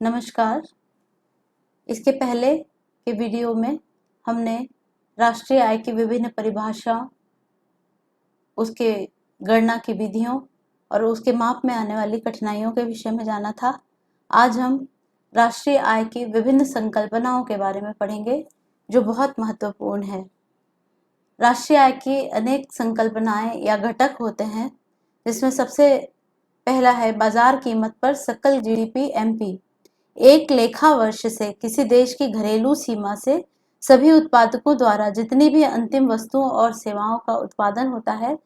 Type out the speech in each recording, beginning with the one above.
नमस्कार। इसके पहले के वीडियो में हमने राष्ट्रीय आय की विभिन्न परिभाषा, उसके गणना की विधियों और उसके माप में आने वाली कठिनाइयों के विषय में जाना था। आज हम राष्ट्रीय आय की विभिन्न संकल्पनाओं के बारे में पढ़ेंगे, जो बहुत महत्वपूर्ण है। राष्ट्रीय आय की अनेक संकल्पनाएं या घटक होते हैं, जिसमें सबसे पहला है बाजार कीमत पर सकल जीडीपी एमपी। एक लेखा वर्ष से किसी देश की घरेलू सीमा से सभी उत्पादकों द्वारा जितनी भी अंतिम वस्तुओं और सेवाओं का उत्पादन होता है,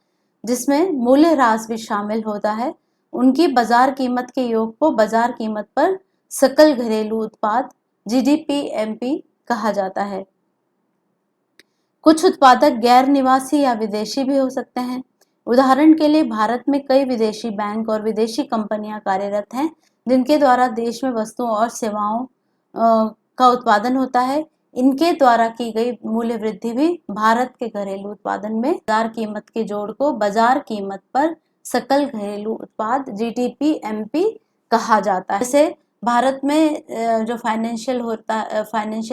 जिसमें मूल्यह्रास भी शामिल होता है, उनकी बाजार कीमत के योग को बाजार कीमत पर सकल घरेलू उत्पाद जीडीपी एमपी कहा जाता है। कुछ उत्पादक गैर निवासी या विदेशी भी हो सकते हैं। उदाहरण के लिए भारत में कई विदेशी बैंक और विदेशी कंपनियां कार्यरत हैं, जिनके द्वारा देश में वस्तुओं और सेवाओं का उत्पादन होता है। इनके द्वारा की गई मूल्य वृद्धि भी भारत के घरेलू उत्पादन में बाजार कीमत के जोड़ को बाजार कीमत पर सकल घरेलू उत्पाद जीडीपी एमपी कहा जाता है। जैसे भारत में जो फाइनेंशियल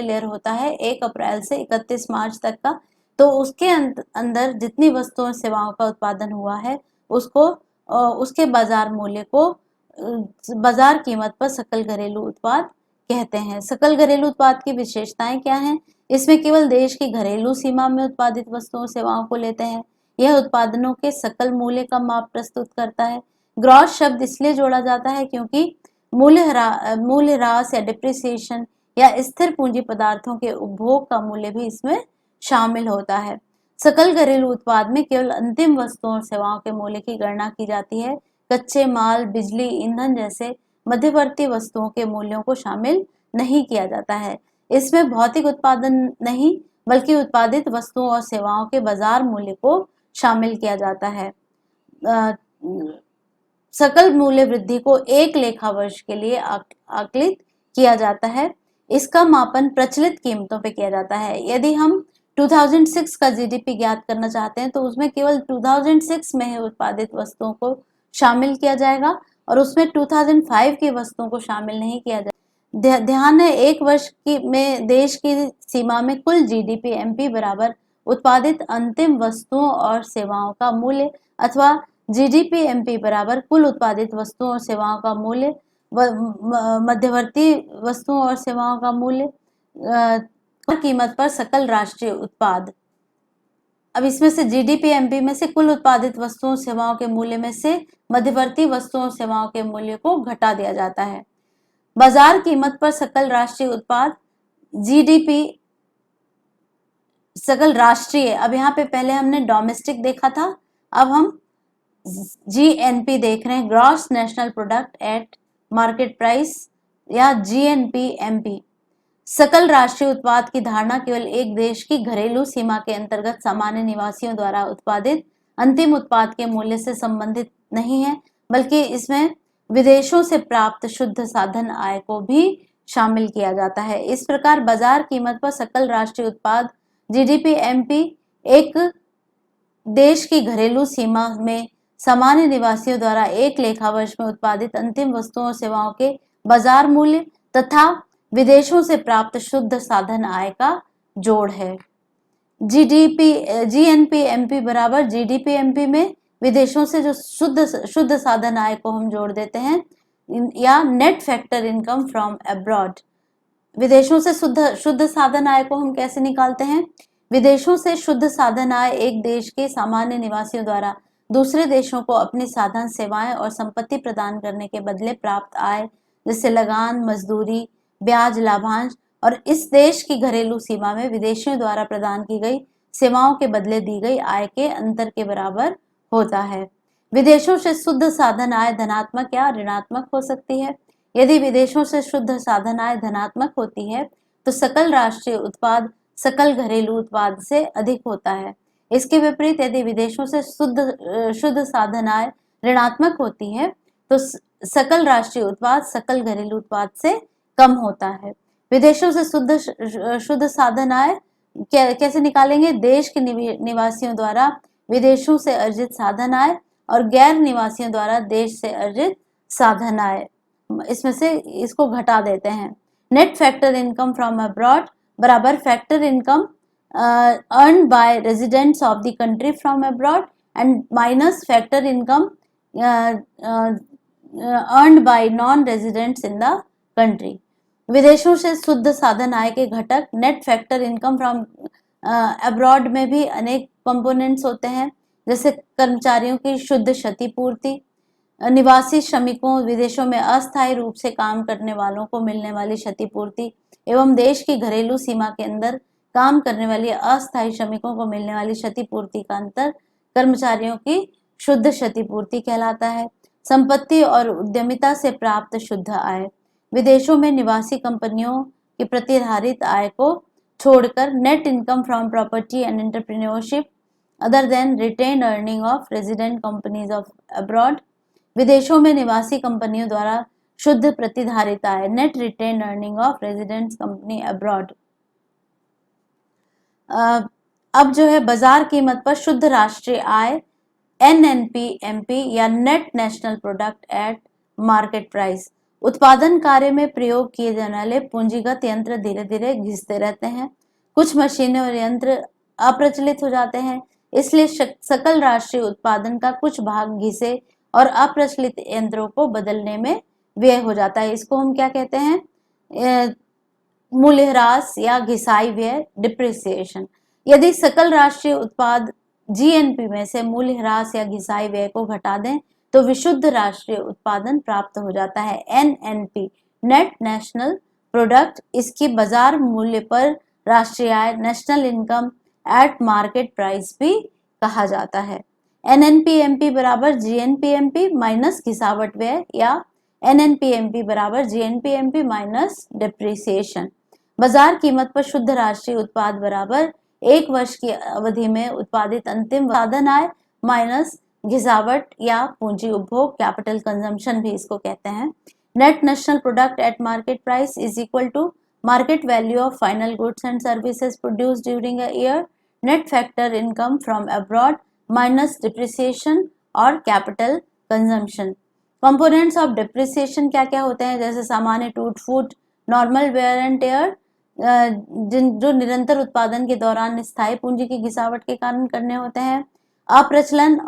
ईयर होता है 1 अप्रैल से 31 मार्च तक का, तो उसके अंदर जितनी वस्तुओं सेवाओं का उत्पादन हुआ है, उसको उसके बाजार मूल्य को बाजार कीमत पर सकल घरेलू उत्पाद कहते हैं। सकल घरेलू उत्पाद की विशेषताएं क्या हैं? इसमें केवल देश की घरेलू सीमा में उत्पादित वस्तुओं सेवाओं को लेते हैं। यह उत्पादनों के सकल मूल्य का माप प्रस्तुत करता है। ग्रॉस शब्द इसलिए जोड़ा जाता है क्योंकि मूल्यह्रास या डिप्रिसिएशन या स्थिर पूंजी पदार्थों के उपभोग का मूल्य भी इसमें शामिल होता है। सकल घरेलू उत्पाद में केवल अंतिम वस्तुओं और सेवाओं के मूल्य की गणना की जाती है। कच्चे माल, बिजली, ईंधन जैसे मध्यवर्ती वस्तुओं के मूल्यों को शामिल नहीं किया जाता है। इसमें भौतिक उत्पादन नहीं, बल्कि उत्पादित वस्तुओं और सेवाओं के बाजार मूल्य को शामिल किया जाता है। सकल मूल्य वृद्धि को एक लेखा वर्ष के लिए आकलित किया जाता है। इसका मापन प्रचलित कीमतों पे किया जाता है। यदि हम 2006 का जीडीपी ज्ञात करना चाहते हैं, तो उसमें केवल 2006 में उत्पादित वस्तुओं को शामिल किया जाएगा और उसमें 2005 की वस्तुओं को शामिल नहीं किया जाएगा। ध्यान है, एक वर्ष में देश की सीमा में कुल जीडीपी एमपी बराबर उत्पादित अंतिम वस्तुओं और सेवाओं का मूल्य अथवा जीडीपी एमपी बराबर कुल उत्पादित वस्तुओं और सेवाओं का मूल्य मध्यवर्ती वस्तुओं और सेवाओं का मूल्य कीमत पर सकल राष्ट्रीय उत्पाद। अब इसमें से जीडीपी एमपी में से कुल उत्पादित वस्तुओं सेवाओं के मूल्य में से मध्यवर्ती वस्तुओं सेवाओं के मूल्य को घटा दिया जाता है। बाजार कीमत पर सकल राष्ट्रीय उत्पाद जीडीपी सकल राष्ट्रीय। अब यहाँ पे पहले हमने डोमेस्टिक देखा था, अब हम जीएनपी देख रहे हैं, gross national product at market price या जीएनपी एमपी। सकल राष्ट्रीय उत्पाद की धारणा केवल एक देश की घरेलू सीमा के अंतर्गत सामान्य निवासियों द्वारा उत्पादित अंतिम उत्पाद के मूल्य से संबंधित नहीं है, बल्कि इसमें विदेशों से प्राप्त शुद्ध साधन आय को भी शामिल किया जाता है। इस प्रकार बाजार कीमत पर सकल राष्ट्रीय उत्पाद जीडीपी एमपी एक देश की घरेलू सीमा में सामान्य निवासियों द्वारा एक लेखा वर्ष में उत्पादित अंतिम वस्तुओं और सेवाओं के बाजार मूल्य तथा विदेशों से प्राप्त शुद्ध साधन आय का जोड़ है। जीएनपी एमपी बराबर जीडीपी एमपी में विदेशों से जो शुद्ध साधन आय को हम जोड़ देते हैं, या net factor income from abroad. विदेशों से शुद्ध साधन आय को हम कैसे निकालते हैं? विदेशों से शुद्ध साधन आय एक देश के सामान्य निवासियों द्वारा दूसरे देशों को अपनी साधन, सेवाएं और संपत्ति प्रदान करने के बदले प्राप्त आय, जैसे लगान, मजदूरी, ब्याज, लाभांश और इस देश की घरेलू सीमा में विदेशियों द्वारा प्रदान की गई सेवाओं के बदले दी गई आय के अंतर के बराबर होता है। विदेशों से शुद्ध साधन आय धनात्मक या ऋणात्मक हो सकती है। यदि विदेशों से शुद्ध साधन आय धनात्मक होती है, तो सकल राष्ट्रीय उत्पाद सकल घरेलू उत्पाद से अधिक होता है। इसके विपरीत यदि विदेशों से शुद्ध साधन आय ऋणात्मक होती है, तो सकल राष्ट्रीय उत्पाद सकल घरेलू उत्पाद से कम होता है। विदेशों से शुद्ध साधन आय कैसे निकालेंगे? देश के निवासियों द्वारा विदेशों से अर्जित साधन आय और गैर निवासियों द्वारा देश से अर्जित साधन आय। इसमें से इसको घटा देते हैं। Net factor income from abroad बराबर factor income earn by residents of the country from abroad and minus factor income earned by non residents in the country. विदेशों से शुद्ध साधन आय के घटक net factor income from abroad में भी अनेक कंपोनेंट्स होते हैं, जैसे कर्मचारियों की शुद्ध क्षतिपूर्ति, निवासी श्रमिकों विदेशों में अस्थायी रूप से काम करने वालों को मिलने वाली क्षतिपूर्ति एवं देश की घरेलू सीमा के अंदर काम करने वाली अस्थायी श्रमिकों को मिलने वाली क्षतिपूर्ति का अंतर कर्मचारियों की शुद्ध क्षतिपूर्ति कहलाता है। संपत्ति और उद्यमिता से प्राप्त शुद्ध आय विदेशों में निवासी कंपनियों की प्रतिधारित आय को छोड़कर net income from property and entrepreneurship other than retained earning of resident companies of abroad. विदेशों में निवासी कंपनियों द्वारा शुद्ध प्रतिधारित आय net retained earning of residents company abroad. अब जो है बाजार कीमत पर शुद्ध राष्ट्रीय आय NNP-MP या net national product at market price. उत्पादन कार्य में प्रयोग किए जाने वाले पूंजीगत यंत्र धीरे धीरे घिसते रहते हैं, कुछ मशीनें और यंत्र अप्रचलित हो जाते हैं, इसलिए सकल राष्ट्रीय उत्पादन का कुछ भाग घिसे और अप्रचलित यंत्रों को बदलने में व्यय हो जाता है। इसको हम क्या कहते हैं? मूल्यह्रास या घिसाई व्यय, डिप्रिसिएशन। यदि सकल राष्ट्रीय उत्पाद GNP में से मूल्यह्रास या घिसाई व्यय को घटा दें तो विशुद्ध राष्ट्रीय उत्पादन प्राप्त हो जाता है। NNP नेट नेशनल प्रोडक्ट, इसकी बाजार मूल्य पर राष्ट्रीय आय national income at market price भी कहा जाता है। NNP-MP बराबर GNP-MP माइनस घिसावट व्यय या NNP-MP बराबर GNP-MP माइनस डिप्रिसिएशन। बाजार कीमत पर शुद्ध राष्ट्रीय उत्पाद बराबर एक वर्ष की अवधि में उत्पादित अंतिम साधन आय माइनस घिसावट या पूंजी उपभोग, कैपिटल कंजम्पशन भी इसको कहते हैं। Net national product at market price is equal to market value of final goods and services produced during a year, net factor income from abroad minus depreciation और capital consumption. Components of depreciation क्या क्या होते हैं? जैसे सामान्य टूट फूट, normal wear and tear, जो निरंतर उत्पादन के दौरान स्थायी पूंजी की घिसावट के कारण करने होते हैं। अप्रचलन,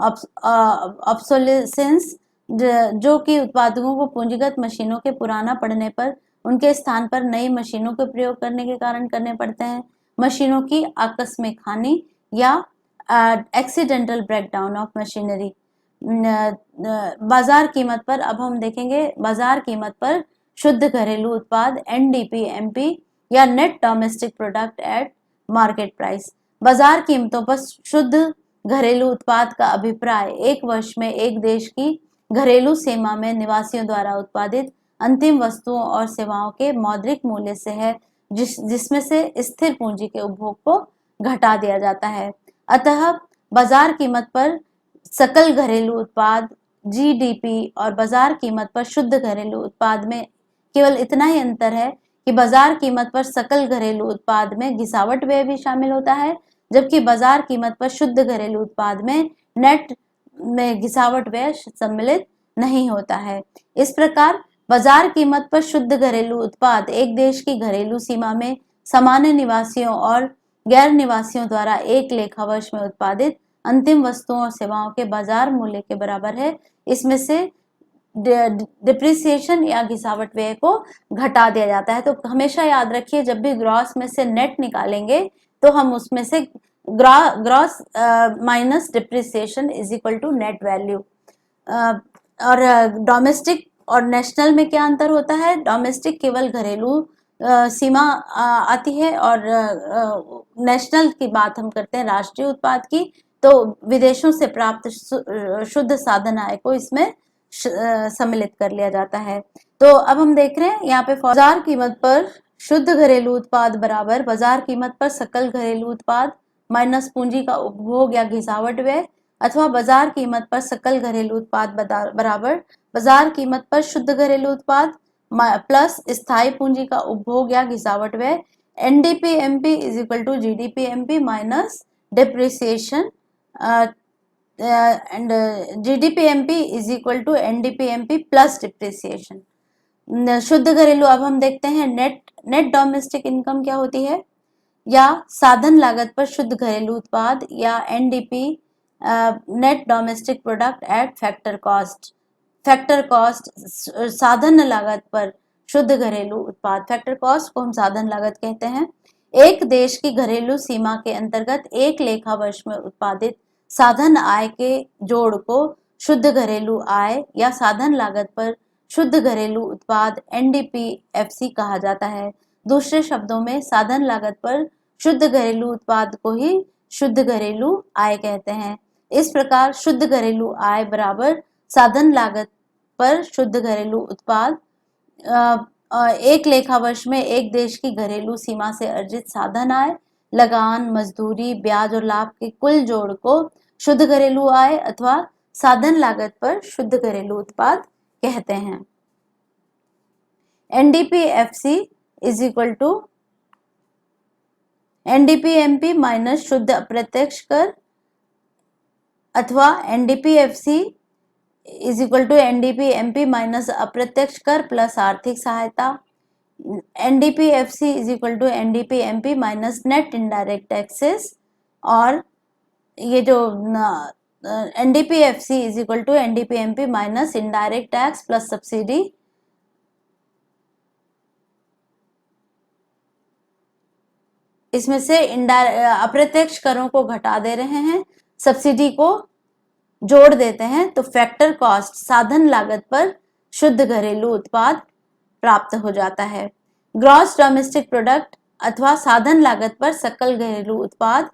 ऑब्सोलेसेंस, जो कि उत्पादकों को पूंजीगत मशीनों के पुराना पड़ने पर उनके स्थान पर नई मशीनों के प्रयोग करने के कारण करने पड़ते हैं। मशीनों की आकस्मिक हानि या एक्सीडेंटल ब्रेकडाउन ऑफ मशीनरी। बाजार कीमत पर अब हम देखेंगे बाजार कीमत पर शुद्ध घरेलू उत्पाद NDP-MP या net domestic product at market price. बाजार कीमतों पर शुद्ध घरेलू उत्पाद का अभिप्राय एक वर्ष में एक देश की घरेलू सीमा में निवासियों द्वारा उत्पादित अंतिम वस्तुओं और सेवाओं के मौद्रिक मूल्य से है, जिसमें से स्थिर पूंजी के उपभोग को घटा दिया जाता है। अतः बाजार कीमत पर सकल घरेलू उत्पाद GDP और बाजार कीमत पर शुद्ध घरेलू उत्पाद में केवल इतना ही अंतर है कि बाजार कीमत पर सकल घरेलू उत्पाद में घिसावट व्यय भी शामिल होता है, जबकि बाजार कीमत पर शुद्ध घरेलू उत्पाद में नेट में घिसावट व्यय सम्मिलित नहीं होता है। इस प्रकार बाजार कीमत पर शुद्ध घरेलू उत्पाद एक देश की घरेलू सीमा में सामान्य निवासियों और गैर निवासियों द्वारा एक लेखा वर्ष में उत्पादित अंतिम वस्तुओं और सेवाओं के बाजार मूल्य के बराबर है। इसमें से डिप्रिसिएशन या घिसावट व्यय को घटा दिया जाता है। तो हमेशा याद रखिए, जब भी ग्रॉस में से नेट निकालेंगे तो हम उसमें से gross minus depreciation is equal to net value. और डोमेस्टिक और नेशनल में क्या अंतर होता है? डोमेस्टिक केवल घरेलू सीमा आती है और नेशनल की बात हम करते हैं राष्ट्रीय उत्पाद की, तो विदेशों से प्राप्त शुद्ध साधन आय को इसमें सम्मिलित कर लिया जाता है। तो अब हम देख रहे हैं यहाँ पे बाजार कीमत पर शुद्ध घरेलू उत्पाद बराबर बाजार कीमत पर सकल घरेलू उत्पाद माइनस पूंजी का उपभोग या घिसावट व्यय, अथवा बाजार कीमत पर सकल घरेलू उत्पाद बराबर बाजार कीमत पर शुद्ध घरेलू उत्पाद प्लस स्थायी पूंजी का उपभोग या घिसावट व्यय। NDP-MP is equal to GDP-MP minus depreciation and GDP-MP is equal to NDP-MP plus depreciation। शुद्ध घरेलू, अब हम देखते हैं नेट डोमेस्टिक इनकम क्या होती है, या साधन लागत पर शुद्ध घरेलू उत्पाद, या NDP net domestic product at factor cost. Factor cost साधन लागत पर शुद्ध घरेलू उत्पाद, फैक्टर कॉस्ट को हम साधन लागत कहते हैं। एक देश की घरेलू सीमा के अंतर्गत एक लेखा वर्ष में उत्पादित साधन आय के जोड़ को शुद्ध घरेलू आय या साधन लागत पर शुद्ध घरेलू उत्पाद एनडीपीएफसी कहा जाता है। दूसरे शब्दों में साधन लागत पर शुद्ध घरेलू उत्पाद को ही शुद्ध घरेलू आय कहते हैं। इस प्रकार शुद्ध घरेलू आय बराबर साधन लागत पर शुद्ध घरेलू उत्पाद एक लेखा वर्ष में एक देश की घरेलू सीमा से अर्जित साधन आय, लगान, मजदूरी, ब्याज और लाभ के कुल जोड़ को शुद्ध घरेलू आय अथवा साधन लागत पर शुद्ध घरेलू उत्पाद कहते हैं। NDPFC is equal to NDPMP minus शुद्ध अप्रत्यक्ष कर, अथवा NDPFC is equal to NDPMP minus अप्रत्यक्ष कर प्लस आर्थिक सहायता। NDPFC is equal to NDPMP minus net indirect taxes, और ये जो NDPFC is equal to NDPMP minus indirect tax plus subsidy. इसमें से अप्रत्यक्ष करों को घटा दे रहे हैं, सब्सिडी को जोड़ देते हैं, तो फैक्टर कॉस्ट साधन लागत पर शुद्ध घरेलू उत्पाद प्राप्त हो जाता है। ग्रॉस डोमेस्टिक प्रोडक्ट अथवा साधन लागत पर सकल घरेलू उत्पाद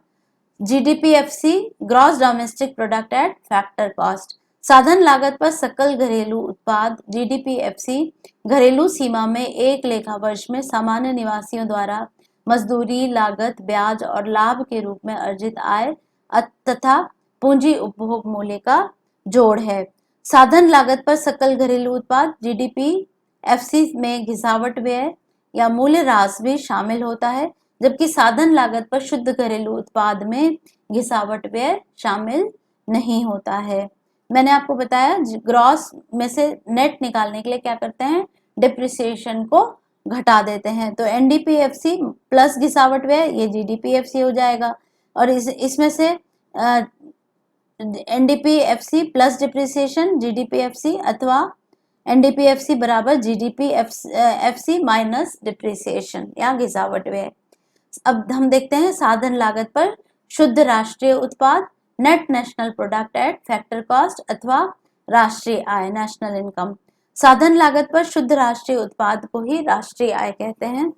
GDPFC, gross domestic product at factor cost. साधन लागत पर सकल घरेलू उत्पाद जीडीपीएफसी घरेलू सीमा में एक लेखा वर्ष में सामान्य निवासियों द्वारा मजदूरी, लागत, ब्याज और लाभ के रूप में अर्जित आय तथा पूंजी उपभोग मूल्य का जोड़ है। साधन लागत पर सकल घरेलू उत्पाद जीडीपीएफसी में घिसावट व्यय या मूल्य ह्रास भी शामिल होता है, जबकि साधन लागत पर शुद्ध घरेलू उत्पाद में घिसावट व्यय शामिल नहीं होता है। मैंने आपको बताया ग्रॉस में से नेट निकालने के लिए क्या करते हैं, डिप्रिसिएशन को घटा देते हैं, तो एनडीपीएफसी प्लस घिसावट व्यय ये जीडीपीएफसी हो जाएगा, और इसमें से एनडीपीएफसी प्लस डिप्रिसिएशन जीडीपीएफसी, अथवा एनडीपीएफसी बराबर जीडीपीएफसी माइनस डिप्रिसिएशन या घिसावट व्यय। अब हम देखते हैं साधन लागत पर शुद्ध राष्ट्रीय उत्पाद, net national product at factor cost अथवा राष्ट्रीय आय, नेशनल इनकम। साधन लागत पर शुद्ध राष्ट्रीय उत्पाद को ही राष्ट्रीय आय कहते हैं।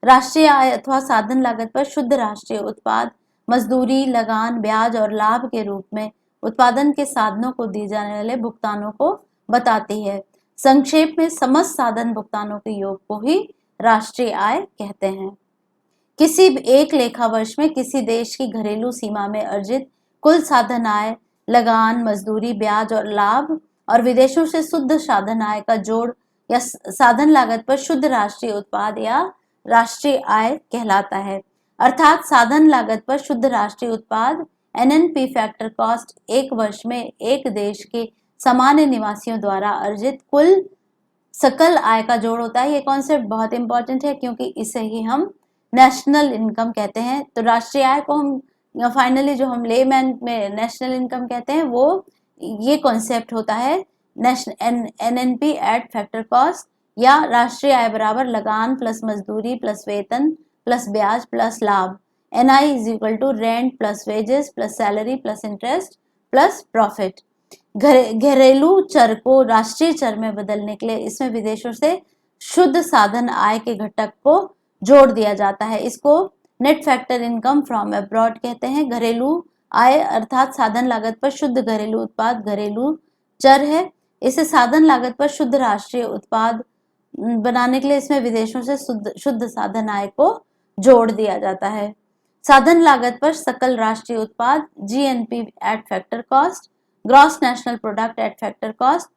राष्ट्रीय आय अथवा साधन लागत पर शुद्ध राष्ट्रीय उत्पाद मजदूरी, लगान, ब्याज और लाभ के रूप में उत्पादन के साधनों को दी जाने वाले भुगतानों को बताती है। संक्षेप में समस्त साधन भुगतानों के योग को ही राष्ट्रीय आय कहते हैं। किसी एक लेखा वर्ष में किसी देश की घरेलू सीमा में अर्जित कुल साधन आय, लगान, मजदूरी, ब्याज और लाभ और विदेशों से शुद्ध साधन आय का जोड़ या साधन लागत पर शुद्ध राष्ट्रीय उत्पाद या राष्ट्रीय आय कहलाता है। अर्थात साधन लागत पर शुद्ध राष्ट्रीय उत्पाद एनएनपी फैक्टर कॉस्ट एक वर्ष में एक देश के सामान्य निवासियों द्वारा अर्जित कुल सकल आय का जोड़ होता है। ये कॉन्सेप्ट बहुत इंपॉर्टेंट है क्योंकि इसे ही हम नेशनल इनकम कहते हैं। तो राष्ट्रीय आय को हम फाइनली जो हम लेमैन में नेशनल इनकम कहते हैं वो ये कॉन्सेप्ट होता है एनएनपी एट फैक्टर कॉस्ट, या राष्ट्रीय आय बराबर लगान प्लस मजदूरी प्लस वेतन प्लस ब्याज प्लस लाभ। NI is equal to rent plus wages plus salary plus interest plus profit. घरेलू चर को राष्ट्रीय चर में बदलने के लिए इसमें विदेशों से शुद्ध साधन आय के घटक को जोड़ दिया जाता है। इसको net factor income from abroad कहते हैं। घरेलू आय अर्थात साधन लागत पर शुद्ध घरेलू उत्पाद घरेलू चर है। इसे साधन लागत पर शुद्ध राष्ट्रीय उत्पाद बनाने के लिए इसमें विदेशों से शुद्ध साधन आय को जोड़ दिया जाता है। साधन लागत पर सकल राष्ट्रीय उत्पाद GNP eight factor cost, gross national product at factor cost.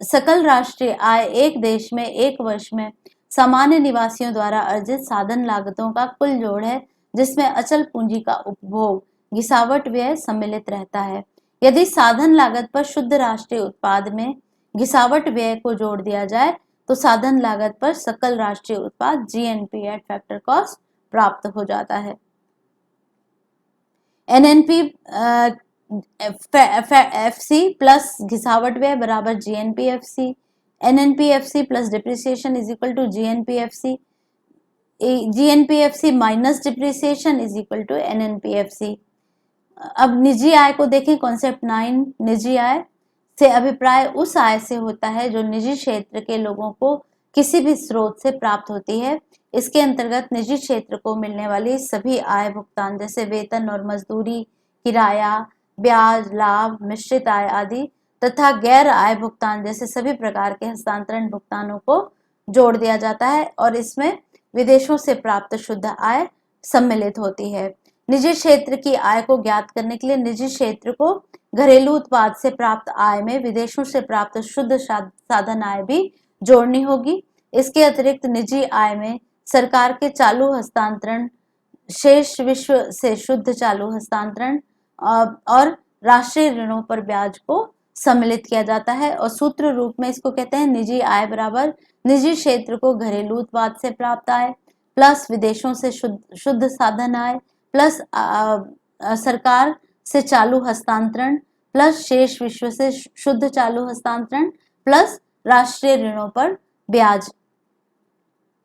सकल राष्ट्रीय आय एक देश में एक वर्ष में सामान्य निवासियों द्वारा अर्जित साधन लागतों का कुल जोड़ है जिसमें अचल पूंजी का उपभोग, घिसावट व्यय सम्मिलित रहता है। यदि साधन लागत पर शुद्ध राष्ट्रीय उत्पाद में घिसावट व्यय को जोड़ दिया जाए तो साधन लागत पर सकल राष्ट्रीय उत्पाद जीएनपी एट फैक्टर कॉस्ट प्राप्त हो जाता है। एनएनपी एफसी प्लस घिसावट व्यय बराबर GNP FC, NNP FC plus depreciation is equal to GNP FC, GNP FC minus depreciation is equal to NNP FC. अब निजी आय को देखें, कॉन्सेप्ट 9। निजी आय से अभिप्राय उस आय से होता है जो निजी क्षेत्र के लोगों को किसी भी स्रोत से प्राप्त होती है। इसके अंतर्गत निजी क्षेत्र को मिलने वाली सभी आय भुगतान जैसे वेतन और मजदूरी, किराया, ब्याज, लाभ, मिश्रित आय आदि तथा गैर आय भुगतान जैसे सभी प्रकार के हस्तांतरण भुगतानों को जोड़ दिया जाता है और इसमें विदेशों से प्राप्त शुद्ध आय सम्मिलित होती है। निजी क्षेत्र की आय को ज्ञात करने के लिए निजी क्षेत्र को घरेलू उत्पाद से प्राप्त आय में विदेशों से प्राप्त शुद्ध साधन आय भी जोड़नी होगी। इसके अतिरिक्त निजी आय में सरकार के चालू हस्तांतरण, शेष विश्व से शुद्ध चालू हस्तांतरण और राष्ट्रीय ऋणों पर ब्याज को सम्मिलित किया जाता है और सूत्र रूप में इसको कहते हैं निजी आय बराबर निजी क्षेत्र को घरेलू उत्पाद से प्राप्त आय प्लस विदेशों से शुद्ध साधन आय प्लस सरकार से चालू हस्तांतरण प्लस शेष विश्व से शुद्ध चालू हस्तांतरण प्लस राष्ट्रीय ऋणों पर ब्याज।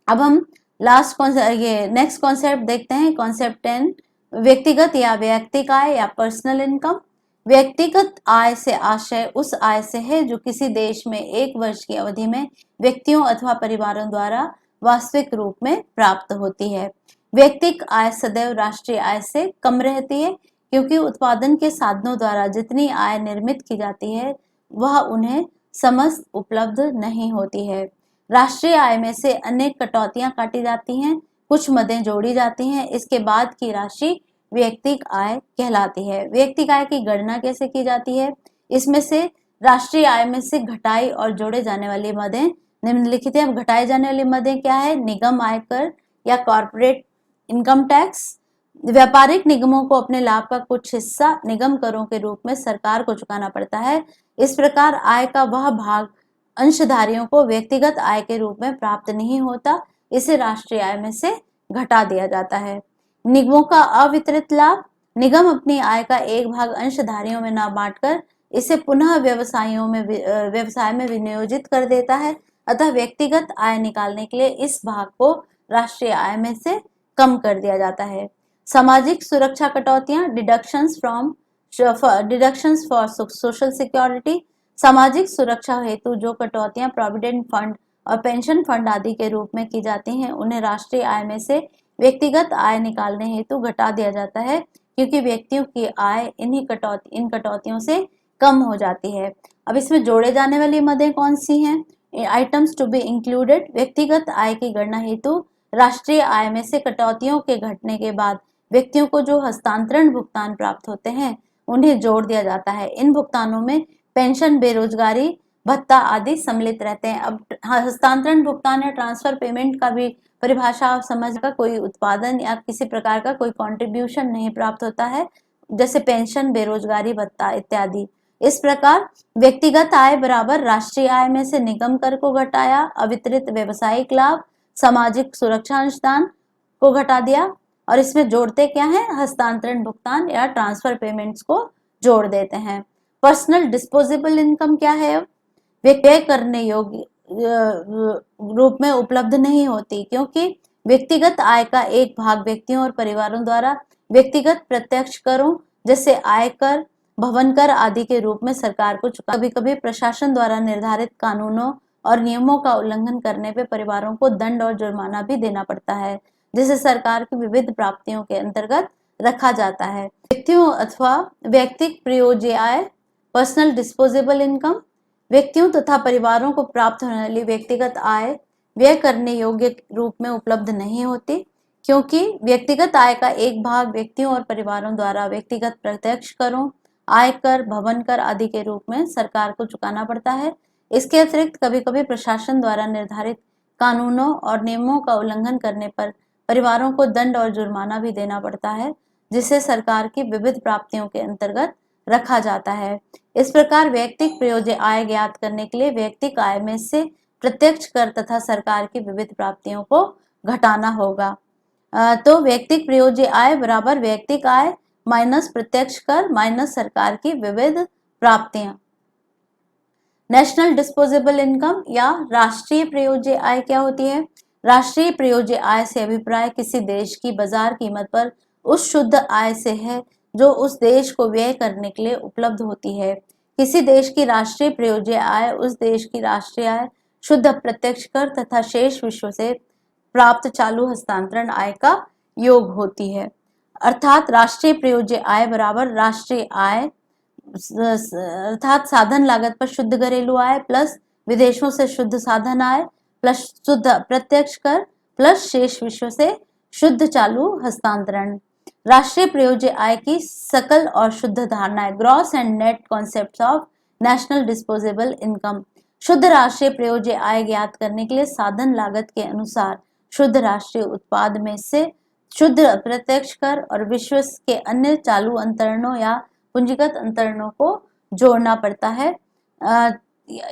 अब हम नेक्स्ट कॉन्सेप्ट देखते हैं, कॉन्सेप्ट 10। व्यक्तिगत या वैयक्तिक आय या पर्सनल इनकम। व्यक्तिगत आय से आशय उस आय से है जो किसी देश में एक वर्ष की अवधि में व्यक्तियों अथवा परिवारों द्वारा वास्तविक रूप में प्राप्त होती है। व्यक्तिगत आय सदैव राष्ट्रीय आय से कम रहती है क्योंकि उत्पादन के साधनों द्वारा जितनी आय निर्मित की जाती है वह उन्हें समस्त उपलब्ध नहीं होती है। राष्ट्रीय आय में से अनेक कटौतियां काटी जाती हैं, कुछ मदें जोड़ी जाती हैं, इसके बाद की राशि व्यक्तिगत आय कहलाती है। व्यक्तिगत आय की गणना कैसे की जाती है? इसमें से राष्ट्रीय आय में से घटाई और जोड़े जाने वाली मदें निम्नलिखित है। घटाई जाने वाली मदें क्या है? निगम आयकर या कॉर्पोरेट इनकम टैक्स। व्यापारिक निगमों को अपने लाभ का कुछ हिस्सा निगम करों के रूप में सरकार को चुकाना पड़ता है। इस प्रकार आय का वह भाग अंशधारियों को व्यक्तिगत आय के रूप में प्राप्त नहीं होता, इसे राष्ट्रीय आय में से घटा दिया जाता है। निगमों का अवितरित लाभ। निगम अपनी आय का एक भाग अंशधारियों में न बांटकर इसे पुनः व्यवसाय में विनियोजित कर देता है, अतः व्यक्तिगत आय निकालने के लिए इस भाग को राष्ट्रीय आय में से कम कर दिया जाता है। सामाजिक सुरक्षा कटौतियां, डिडक्शंस फॉर सोशल सिक्योरिटी। सामाजिक सुरक्षा हेतु जो कटौतियां प्रोविडेंट फंड और पेंशन फंड आदि के रूप में की जाती हैं उन्हें राष्ट्रीय आय में से व्यक्तिगत आय निकालने हेतु घटा दिया जाता है क्योंकि व्यक्तियों की आय इन कटौतियों से कम हो जाती है। अब इसमें जोड़े जाने वाली मदें कौन सी हैं? Items to be included. व्यक्तिगत आय की गणना हेतु राष्ट्रीय आय में से कटौतियों के घटने के बाद व्यक्तियों को जो हस्तांतरण भुगतान प्राप्त होते हैं उन्हें जोड़ दिया जाता है। इन भुगतानों में पेंशन, बेरोजगारी भत्ता आदि सम्मिलित रहते हैं। अब हस्तांतरण भुगतान या ट्रांसफर पेमेंट का भी परिभाषा आप समझ का कोई उत्पादन या किसी प्रकार का कोई कंट्रीब्यूशन नहीं प्राप्त होता है, जैसे पेंशन, बेरोजगारी भत्ता इत्यादि। इस प्रकार व्यक्तिगत आय बराबर राष्ट्रीय आय में से निगम कर को घटाया, अवितरित व्यवसायिक लाभ, सामाजिक सुरक्षा अंशदान को घटा दिया और इसमें जोड़ते क्या है? हस्तांतरण भुगतान या ट्रांसफर पेमेंट्स को जोड़ देते हैं। पर्सनल डिस्पोजेबल इनकम क्या है? व्यय करने योग्य रूप में उपलब्ध नहीं होती क्योंकि व्यक्तिगत आय का एक भाग व्यक्तियों और परिवारों द्वारा व्यक्तिगत प्रत्यक्ष करों जैसे आयकर, भवन कर आदि के रूप में सरकार को कभी कभी प्रशासन द्वारा निर्धारित कानूनों और नियमों का उल्लंघन करने पे परिवारों को दंड और जुर्माना भी देना पड़ता है, जिसे सरकार की विविध प्राप्तियों के अंतर्गत रखा जाता है। व्यक्तियों अथवा व्यक्तिगत प्रयोज्य आय, पर्सनल डिस्पोजेबल इनकम। व्यक्तियों तथा परिवारों को प्राप्त होने वाली व्यक्तिगत आय व्यय करने योग्य रूप में उपलब्ध नहीं होती क्योंकि व्यक्तिगत आय का एक भाग व्यक्तियों और परिवारों द्वारा व्यक्तिगत प्रत्यक्ष करों, आयकर, भवन कर आदि के रूप में सरकार को चुकाना पड़ता है। इसके अतिरिक्त कभी कभी प्रशासन द्वारा निर्धारित कानूनों और नियमों का उल्लंघन करने पर परिवारों को दंड और जुर्माना भी देना पड़ता है, जिसे सरकार की विविध प्राप्तियों के अंतर्गत रखा जाता है। इस प्रकार व्यक्तिगत प्रयोज्य आय ज्ञात करने के लिए व्यक्तिगत आय में से प्रत्यक्ष कर तथा सरकार की विविध प्राप्तियों को घटाना होगा। तो व्यक्तिगत प्रयोज्य आय बराबर व्यक्तिगत आय माइनस प्रत्यक्ष कर माइनस सरकार की विविध प्राप्तियां। नेशनल डिस्पोजेबल इनकम या राष्ट्रीय प्रयोज्य आय क्या होती है? राष्ट्रीय प्रयोज्य आय से अभिप्राय किसी देश की बाजार कीमत पर उस शुद्ध आय से है जो उस देश को व्यय करने के लिए उपलब्ध होती है। किसी देश की राष्ट्रीय प्रयोज्य आय उस देश की राष्ट्रीय आय, शुद्ध प्रत्यक्ष कर तथा शेष विश्व से प्राप्त चालू हस्तांतरण आय का योग होती है। अर्थात राष्ट्रीय प्रयोज्य आय बराबर राष्ट्रीय आय अर्थात साधन लागत पर शुद्ध घरेलू आय प्लस विदेशों से शुद्ध साधन आय प्लस शुद्ध प्रत्यक्ष कर प्लस शेष विश्व से शुद्ध चालू हस्तांतरण। राष्ट्रीय प्रयोज्य आय की सकल और शुद्ध धारणाएं, gross and net concepts of national disposable income. शुद्ध राष्ट्रीय प्रयोज्य आय ज्ञात करने के लिए साधन लागत के अनुसार शुद्ध राष्ट्रीय उत्पाद में से शुद्ध प्रत्यक्ष कर और विश्व के अन्य चालू अंतरणों या पूंजीगत अंतरणों को जोड़ना पड़ता है।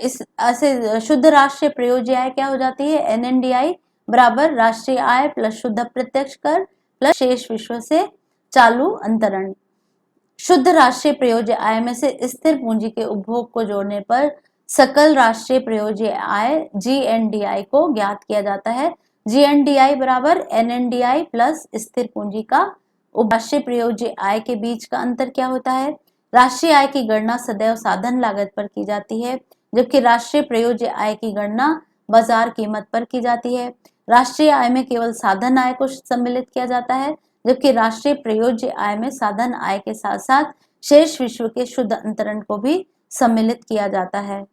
इस ऐसे शुद्ध राष्ट्रीय प्रयोज्य आय क्या हो जाती है? NNDI बराबर राष्ट्रीय आय प्लस शुद्ध प्रत्यक्ष कर प्लस शेष विश्व से चालू अंतरण। शुद्ध राष्ट्रीय प्रयोज्य आय में से स्थिर पूंजी के उपभोग को जोड़ने पर सकल राष्ट्रीय प्रयोज्य आय GNDI को ज्ञात किया जाता है। GNDI बराबर NNDI प्लस स्थिर पूंजी का राष्ट्रीय प्रयोज्य आय के बीच का अंतर क्या होता है? राष्ट्रीय आय की गणना सदैव साधन लागत पर की जाती है, जबकि राष्ट्रीय प्रयोज्य आय की गणना बाजार कीमत पर की जाती है। राष्ट्रीय आय में केवल साधन आय को सम्मिलित किया जाता है, जबकि राष्ट्रीय प्रयोज्य आय में साधन आय के साथ साथ शेष विश्व के शुद्ध अंतरण को भी सम्मिलित किया जाता है।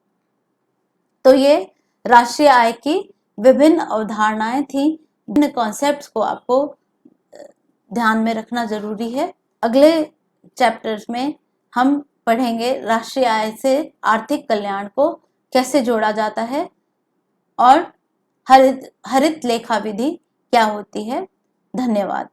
तो ये राष्ट्रीय आय की विभिन्न अवधारणाएं थी। विभिन्न कॉन्सेप्ट्स को आपको ध्यान में रखना जरूरी है। अगले चैप्टर्स में हम पढ़ेंगे राष्ट्रीय आय से आर्थिक कल्याण को कैसे जोड़ा जाता है और हरित लेखा विधि क्या होती है। धन्यवाद।